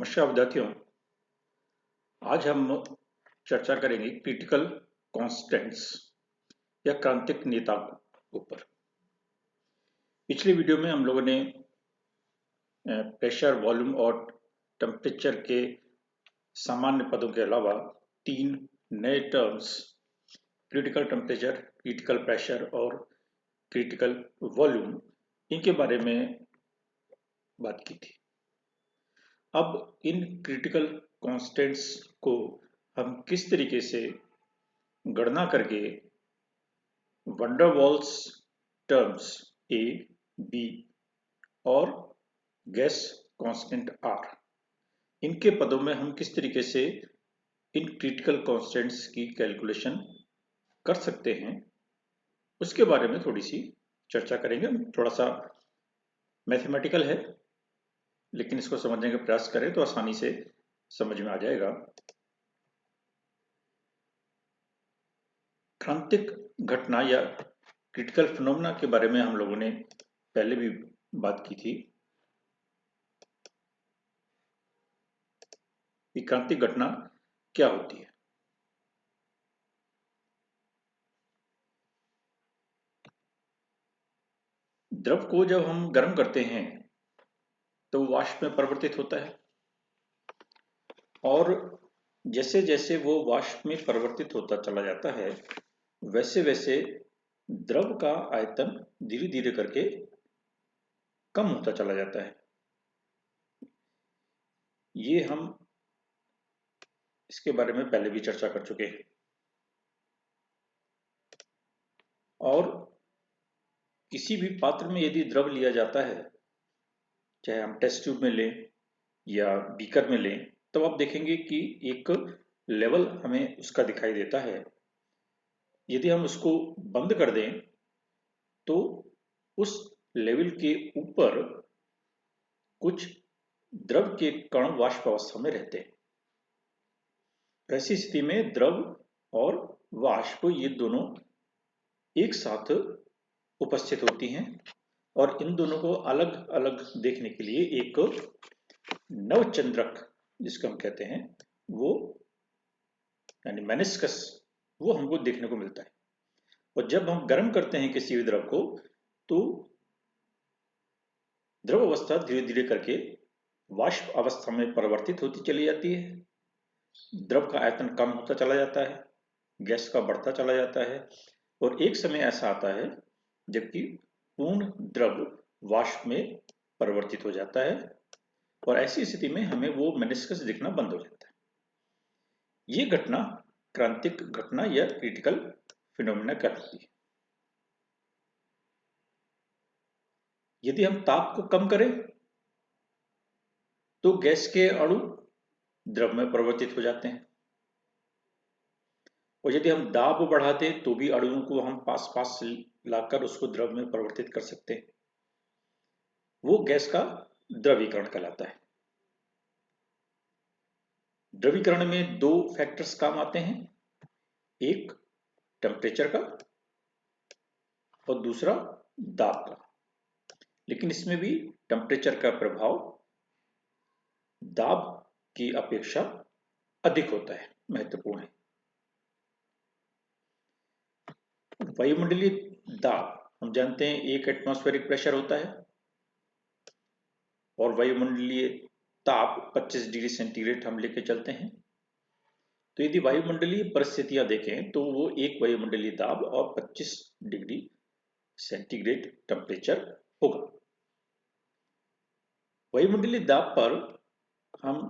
नमस्कार विद्यार्थियों। आज हम चर्चा करेंगे क्रिटिकल कांस्टेंट्स या क्रांतिक नियतांक ऊपर। पिछले वीडियो में हम लोगों ने प्रेशर, वॉल्यूम और टेम्परेचर के सामान्य पदों के अलावा तीन नए terms critical temperature, critical pressure और क्रिटिकल वॉल्यूम, इनके बारे में बात की थी। अब इन क्रिटिकल कांस्टेंट्स को हम किस तरीके से गणना करके वैन डर वाल्स टर्म्स ए, बी और गैस कांस्टेंट आर, इनके पदों में हम किस तरीके से इन क्रिटिकल कांस्टेंट्स की कैलकुलेशन कर सकते हैं, उसके बारे में थोड़ी सी चर्चा करेंगे। थोड़ा सा मैथमेटिकल है, लेकिन इसको समझने का प्रयास करें तो आसानी से समझ में आ जाएगा। क्रांतिक घटना या क्रिटिकल फिनोमेना के बारे में हम लोगों ने पहले भी बात की थी कि क्रांतिक घटना क्या होती है। द्रव को जब हम गर्म करते हैं तो वाष्प में परिवर्तित होता है, और जैसे जैसे वो वाष्प में परिवर्तित होता चला जाता है वैसे वैसे द्रव का आयतन धीरे धीरे करके कम होता चला जाता है। ये हम इसके बारे में पहले भी चर्चा कर चुके हैं। और किसी भी पात्र में यदि द्रव लिया जाता है, चाहे हम टेस्ट ट्यूब में लें या बीकर में लें, तो आप देखेंगे कि एक लेवल हमें उसका दिखाई देता है। यदि हम उसको बंद कर दें तो उस लेवल के ऊपर कुछ द्रव के कण वाष्प अवस्था में रहते हैं। ऐसी स्थिति में द्रव और वाष्प ये दोनों एक साथ उपस्थित होती हैं, और इन दोनों को अलग अलग देखने के लिए एक नवचंद्रक, जिसको हम कहते हैं, वो यानी मेनिस्कस, वो हमको देखने को मिलता है। और जब हम गर्म करते हैं किसी भी द्रव को तो द्रव अवस्था धीरे धीरे करके वाष्प अवस्था में परिवर्तित होती चली जाती है। द्रव का आयतन कम होता चला जाता है, गैस का बढ़ता चला जाता है, और एक समय ऐसा आता है जबकि पूर्ण द्रव वाष्प में परिवर्तित हो जाता है, और ऐसी स्थिति में हमें वो मेनिस्कस दिखना बंद हो जाता है। ये घटना क्रांतिक घटना या क्रिटिकल फिनोमेना कहलाती है। यदि हम ताप को कम करें तो गैस के अणु द्रव में परिवर्तित हो जाते हैं, और यदि हम दाब बढ़ा दें तो भी अणुओं को हम पास पास लाकर उसको द्रव में परिवर्तित कर सकते हैं। वो गैस का द्रवीकरण कहलाता है। द्रवीकरण में दो फैक्टर्स काम आते हैं, एक टेम्परेचर का और दूसरा दाब का। लेकिन इसमें भी टेम्परेचर का प्रभाव दाब की अपेक्षा अधिक होता है, महत्वपूर्ण है। वायुमंडलीय दाब हम जानते हैं एक एटमॉस्फेरिक प्रेशर होता है, और वायुमंडलीय ताप 25 डिग्री सेंटीग्रेड हम लेके चलते हैं। तो यदि वायुमंडलीय परिस्थितियां देखें तो वो एक वायुमंडलीय दाब और 25 डिग्री सेंटीग्रेड टेम्परेचर होगा। वायुमंडलीय दाब पर हम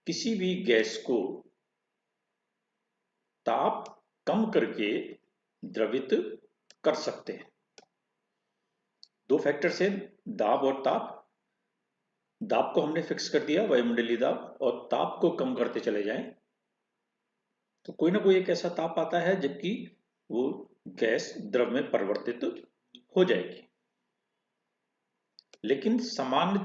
किसी भी गैस को ताप कम करके द्रवित कर सकते हैं। दो फैक्टर्स हैं, दाब और ताप। दाब को हमने फिक्स कर दिया वायुमंडलीय दाब, और ताप को कम करते चले जाएं तो कोई ना कोई एक ऐसा ताप आता है जबकि वो गैस द्रव में परिवर्तित हो जाएगी। लेकिन सामान्य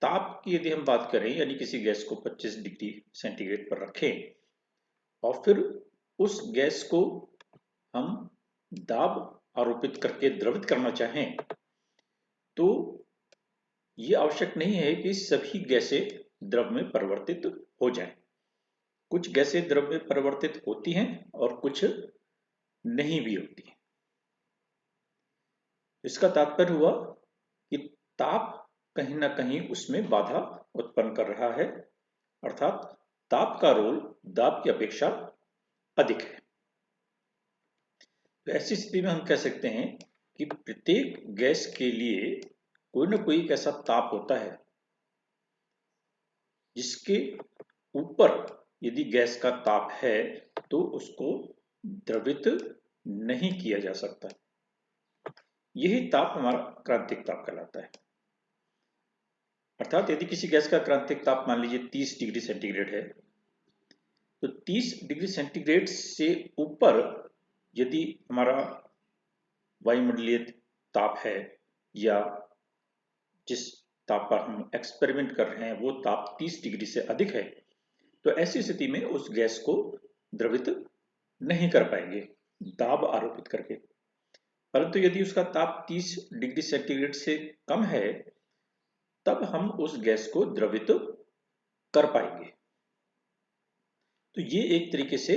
ताप की यदि हम बात करें, यानी किसी गैस को 25 डिग्री सेंटीग्रेड पर रखें और फिर उस गैस को हम दाब आरोपित करके द्रवित करना चाहें, तो ये आवश्यक नहीं है कि सभी गैसें द्रव में परिवर्तित हो जाएं। कुछ गैसें द्रव में परिवर्तित होती हैं और कुछ नहीं भी होती हैं। इसका तात्पर्य हुआ कि ताप कहीं ना कहीं उसमें बाधा उत्पन्न कर रहा है, अर्थात ताप का रोल दाब की अपेक्षा अधिक है। तो ऐसी स्थिति में हम कह सकते हैं कि प्रत्येक गैस के लिए कोई ना कोई एक ऐसा ताप होता है जिसके ऊपर यदि गैस का ताप है तो उसको द्रवित नहीं किया जा सकता। यही ताप हमारा क्रांतिक ताप कहलाता है। अर्थात यदि किसी गैस का क्रांतिक ताप मान लीजिए 30 डिग्री सेंटीग्रेड है, तो 30 डिग्री सेंटीग्रेड से ऊपर यदि हमारा वायुमंडलीय ताप है या जिस ताप पर हम एक्सपेरिमेंट कर रहे हैं वो ताप 30 डिग्री से अधिक है, तो ऐसी स्थिति में उस गैस को द्रवित नहीं कर पाएंगे दाब आरोपित करके। परंतु यदि उसका ताप 30 डिग्री सेंटीग्रेड से कम है तब हम उस गैस को द्रवित कर पाएंगे। तो ये एक तरीके से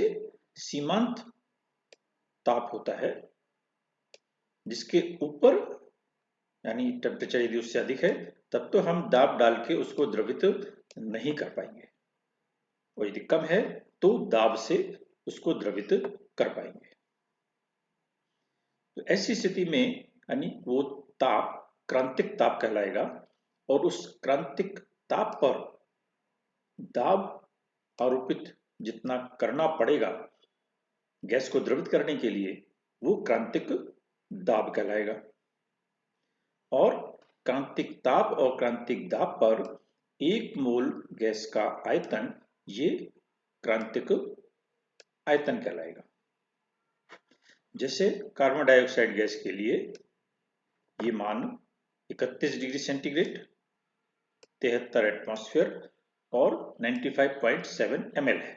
सीमांत ताप होता है जिसके ऊपर यानी टेम्परेचर यदि उससे अधिक है तब तो हम दाब डाल के उसको द्रवित नहीं कर पाएंगे, और यदि कम है तो दाब से उसको द्रवित कर पाएंगे। तो ऐसी स्थिति में यानी वो ताप क्रांतिक ताप कहलाएगा, और उस क्रांतिक ताप पर दाब आरोपित जितना करना पड़ेगा गैस को द्रवित करने के लिए वो क्रांतिक दाब कहलाएगा। और क्रांतिक ताप और क्रांतिक दाब पर 1 मोल गैस का आयतन ये क्रांतिक आयतन कहलाएगा। जैसे कार्बन डाइऑक्साइड गैस के लिए ये मान 31 डिग्री सेंटीग्रेड, 73 एटमॉस्फेयर और 95.7 ml है।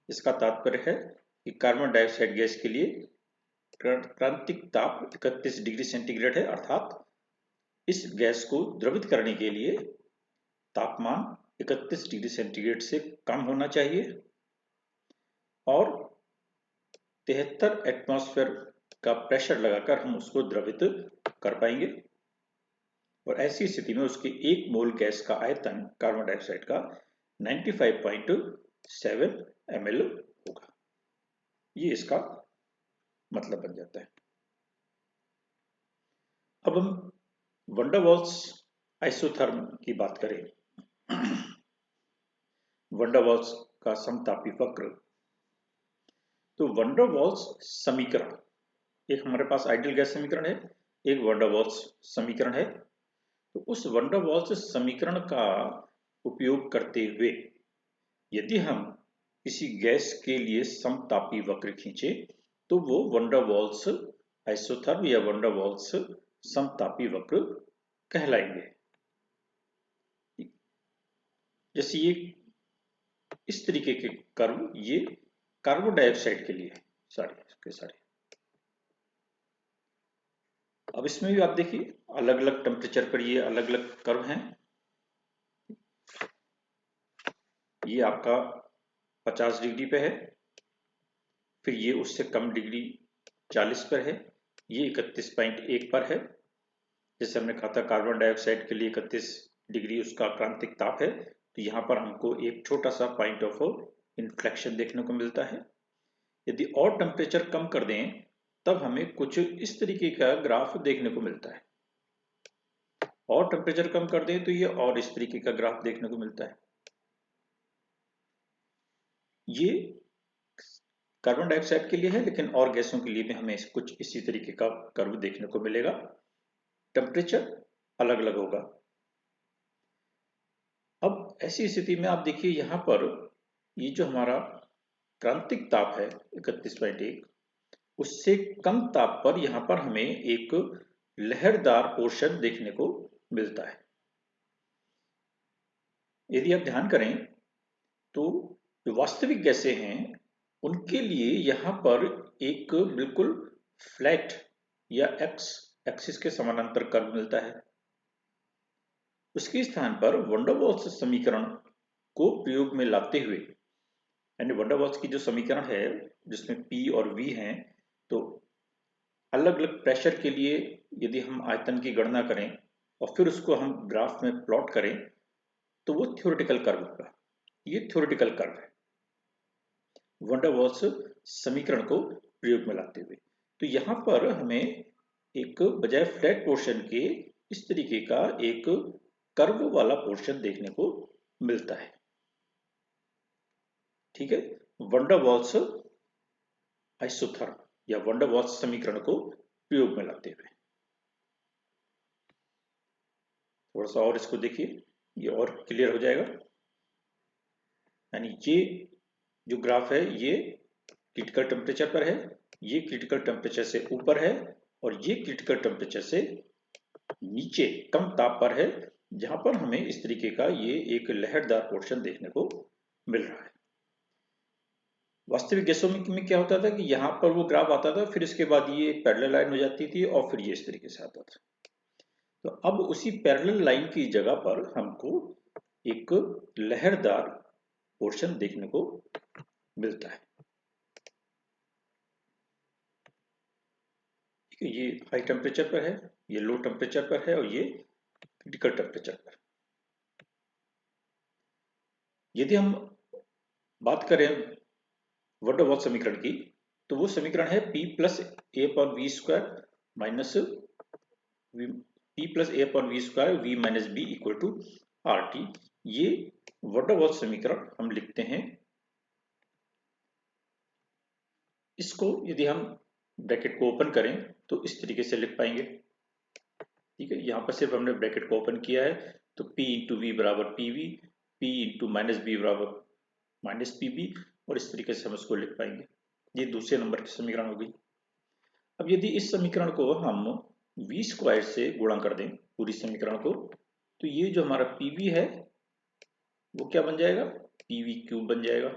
इसका तात्पर्य है कि कार्बन डाइऑक्साइड गैस के लिए क्रांतिक ताप 31 डिग्री सेंटीग्रेड है, अर्थात इस गैस को द्रवित करने के लिए तापमान 31 डिग्री सेंटीग्रेड से कम होना चाहिए और 73 एटमॉस्फेयर का प्रेशर लगाकर हम उसको द्रवित कर पाएंगे। और ऐसी स्थिति में उसके 1 मोल गैस का आयतन कार्बन डाइऑक्साइड का 95.7 ml होगा। ये इसका मतलब बन जाता है। अब हम वंडर वाल्स आइसोथर्म की बात करें। वंडर वाल्स का समतापी वक्र। तो वंडर वाल्स समीकरण, एक हमारे पास आइडियल गैस समीकरण है, एक वंडर वाल्स समीकरण है। तो उस वंडर वाल्स समीकरण का उपयोग करते हुए यदि हम किसी गैस के लिए समतापी वक्र खींचे तो वो वंडर वाल्स आइसोथर्म या वंडर वाल्स समतापी वक्र कहलाएंगे। जैसे ये इस तरीके के कर्व ये कार्बन डाइऑक्साइड के लिए सारे। अब इसमें भी आप देखिए अलग अलग टेम्परेचर पर ये अलग अलग कर्व हैं। ये आपका 50 डिग्री पे है, फिर ये उससे कम डिग्री 40 पर है, ये 31.1 पर है। जैसे हमने कहा था कार्बन डाइऑक्साइड के लिए 31 डिग्री उसका क्रांतिक ताप है, तो यहाँ पर हमको एक छोटा सा पॉइंट ऑफ इन्फ्लेक्शन देखने को मिलता है। यदि और टेम्परेचर कम कर दें तब हमें कुछ इस तरीके का ग्राफ देखने को मिलता है। और टेम्परेचर कम कर दें तो ये और इस तरीके का ग्राफ देखने को मिलता है। ये कार्बन डाइऑक्साइड के लिए है, लेकिन और गैसों के लिए भी हमें कुछ इसी तरीके का कर्व देखने को मिलेगा। टेम्परेचर अलग अलग होगा। अब ऐसी स्थिति में आप देखिए यहाँ पर ये जो हमारा क्रांतिक ताप है 31.1, उससे कम ताप पर यहाँ पर हमें एक लहरदार पोर्शन देखने को मिलता है। यदि आप ध्यान करें तो जो वास्तविक गैसें हैं उनके लिए यहाँ पर एक बिल्कुल फ्लैट या एक्स एक्सिस के समानांतर कर्व मिलता है। उसके स्थान पर वैन डर वाल्स समीकरण को प्रयोग में लाते हुए, यानी वैन डर वाल्स की जो समीकरण है जिसमें P और V हैं, तो अलग अलग प्रेशर के लिए यदि हम आयतन की गणना करें और फिर उसको हम ग्राफ में प्लॉट करें तो वो थ्योरेटिकल कर्व होगा। ये थ्योरेटिकल कर्व है वैन डर वाल्स समीकरण को प्रयोग में लाते हुए। तो यहाँ पर हमें एक बजाय फ्लैट पोर्शन के इस तरीके का एक कर्व वाला पोर्शन देखने को मिलता है। ठीक है, वैन डर वाल्स आइसोथर्म या वैन डर वाल्स समीकरण को प्रयोग में लाते हुए। थोड़ा सा और इसको देखिए, ये और क्लियर हो जाएगा। यानी ये जो ग्राफ है ये क्रिटिकल टेम्परेचर पर है, ये क्रिटिकल टेम्परेचर से ऊपर है और ये क्रिटिकल टेम्परेचर से नीचे कम ताप पर है, जहां पर हमें इस तरीके का ये एक लहरदार पोर्शन देखने को मिल रहा है। वास्तविक गैसों में क्या होता था कि यहाँ पर वो ग्राफ आता था, फिर इसके बाद ये पैरेलल लाइन हो जाती थी और फिर ये इस तरीके से आता था। तो अब उसी पैरेलल लाइन की जगह पर हमको एक लहरदार पोर्शन देखने को मिलता है। ये हाई टेम्परेचर पर है, ये लो टेम्परेचर पर है और ये क्रिटिकल टेम्परेचर पर। यदि हम बात करें वैन डर वाल्स समीकरण की, तो वो समीकरण है P plus a upon V square minus P plus a upon V square V minus B equal to R T. ये वैन डर वाल्स समीकरण हम लिखते हैं। इसको यदि हम ब्रैकेट को ओपन करें तो इस तरीके से लिख पाएंगे। ठीक है, यहाँ पर सिर्फ हमने ब्रैकेट को ओपन किया है, तो P इंटू वी बराबर P V, P into minus B बराबर माइनस पी बी, और इस तरीके से हम इसको लिख पाएंगे। ये दूसरे नंबर की समीकरण हो गई। अब यदि इस समीकरण को हम वी स्क्वायर से गुणा कर दें पूरी समीकरण को, तो ये जो हमारा पी वी है वो क्या बन जाएगा, पी वी क्यूब बन जाएगा।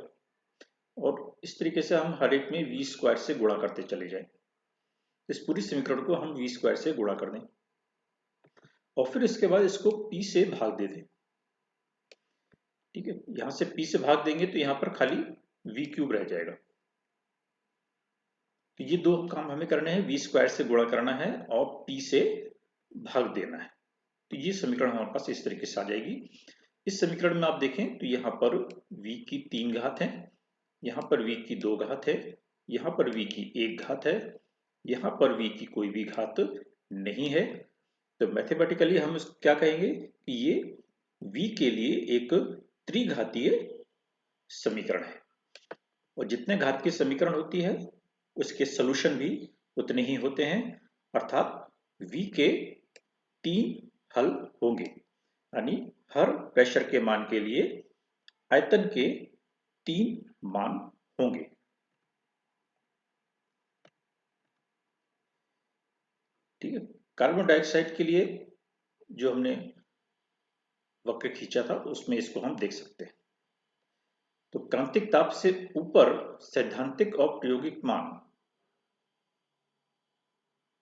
और इस तरीके से हम हर एक में वी स्क्वायर से गुणा करते चले जाएं। इस पूरी समीकरण को हम वी स्क्वायर से गुणा कर दें और फिर इसके बाद इसको P से भाग दे दें। ठीक है, यहां से P से भाग देंगे तो यहां पर खाली V क्यूब रह जाएगा। तो ये दो काम हमें करने हैं, वी स्क्वायर से गुणा करना है और P से भाग देना है। तो ये समीकरण हमारे पास इस तरीके से आ जाएगी। इस समीकरण में आप देखें तो यहाँ पर V की 3 घात है, यहाँ पर V की 2 घात है, यहाँ पर V की 1 घात है, यहाँ पर V की कोई भी घात नहीं है। तो मैथमेटिकली हम क्या कहेंगे कि ये V के लिए एक त्रिघातीय समीकरण है, और जितने घात की समीकरण होती है उसके सॉल्यूशन भी उतने ही होते हैं, अर्थात V के 3 हल होंगे। यानी हर प्रेशर के मान के लिए आयतन के 3 मान होंगे। ठीक है, कार्बन डाइऑक्साइड के लिए जो हमने वक्र खींचा था उसमें इसको हम देख सकते हैं। तो क्रांतिक ताप से ऊपर सैद्धांतिक और प्रायोगिक मान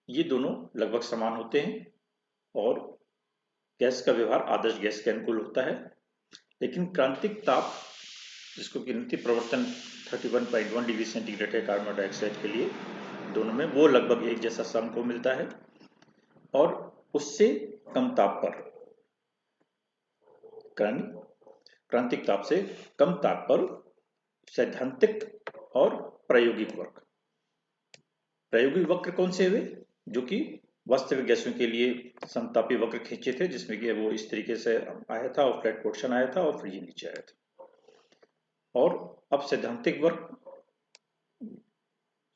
ये दोनों लगभग समान होते हैं और गैस का व्यवहार आदर्श गैस के अनुकूल होता है। लेकिन क्रांतिक ताप जिसको गिनती प्रवर्तन 31.1 डिग्री सेंटीग्रेड है कार्बन डाइऑक्साइड के लिए, दोनों में वो लगभग एक जैसा सम को मिलता है। और उससे कम ताप पर क्रांतिक ताप से कम ताप पर सैद्धांतिक और प्रायोगिक वक्र। प्रायोगिक वक्र कौन से हुए, जो कि वास्तविक गैसों के लिए समतापी वक्र खींचे थे, जिसमें कि वो इस तरीके से आया था और फ्लैट पोर्शन आया था और फिर ये नीचे आया था। और अब सैद्धांतिक वक्र,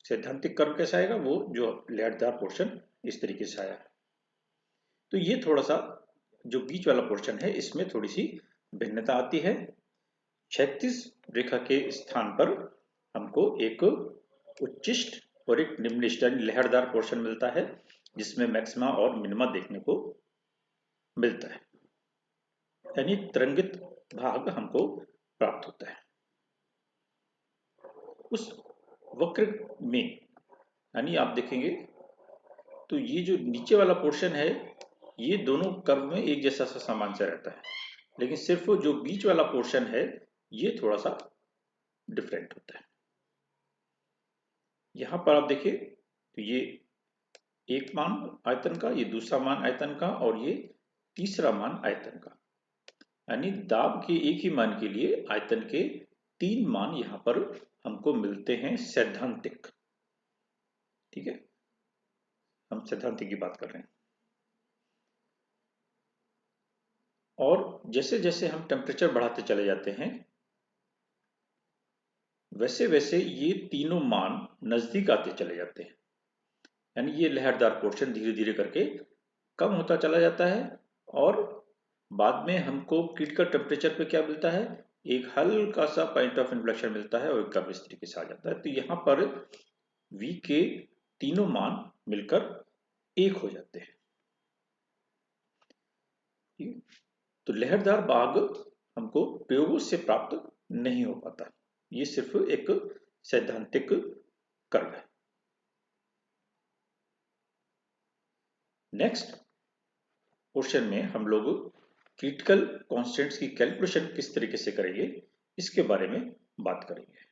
सैद्धांतिक कर्व कैसा आएगा, वो जो लहरदार पोर्शन इस तरीके से आया। तो ये थोड़ा सा जो बीच वाला पोर्शन है इसमें थोड़ी सी भिन्नता आती है। क्षैतिज रेखा के स्थान पर हमको एक उच्चिष्ट और एक निम्निष्ठ लहरदार पोर्शन मिलता है, जिसमें मैक्सिमा और मिनिमा देखने को मिलता है, यानी तरंगित भाग हमको प्राप्त होता है। उस वक्र में यानी आप देखेंगे तो ये जो नीचे वाला पोर्शन है ये दोनों कर्व में एक जैसा सा समान से रहता है, लेकिन सिर्फ जो बीच वाला पोर्शन है ये थोड़ा सा डिफरेंट होता है। यहां पर आप देखिए तो ये एक मान आयतन का, ये दूसरा मान आयतन का और ये तीसरा मान आयतन का, यानी दाब के एक ही मान के लिए आयतन के 3 मान यहां पर हमको मिलते हैं सैद्धांतिक। ठीक है, हम सैद्धांतिक की बात कर रहे हैं। और जैसे जैसे हम टेम्परेचर बढ़ाते चले जाते हैं वैसे वैसे ये तीनों मान नजदीक आते चले जाते हैं, यानी ये लहरदार पोर्शन धीरे धीरे करके कम होता चला जाता है और बाद में हमको क्रिटिकल टेम्परेचर पे क्या मिलता है, एक हल्का सा पॉइंट ऑफ इन्फ्लेक्शन मिलता है और एक कर्व इस तरीके से आ जाता है। तो यहाँ पर V के तीनों मान मिलकर 1 हो जाते हैं। तो लहरदार बाग हमको प्रयोगों से प्राप्त नहीं हो पाता, ये सिर्फ एक सैद्धांतिक कर्व है। नेक्स्ट क्वेश्चन में हम लोग क्रिटिकल कांस्टेंट्स की कैलकुलेशन किस तरीके से करेंगे इसके बारे में बात करेंगे।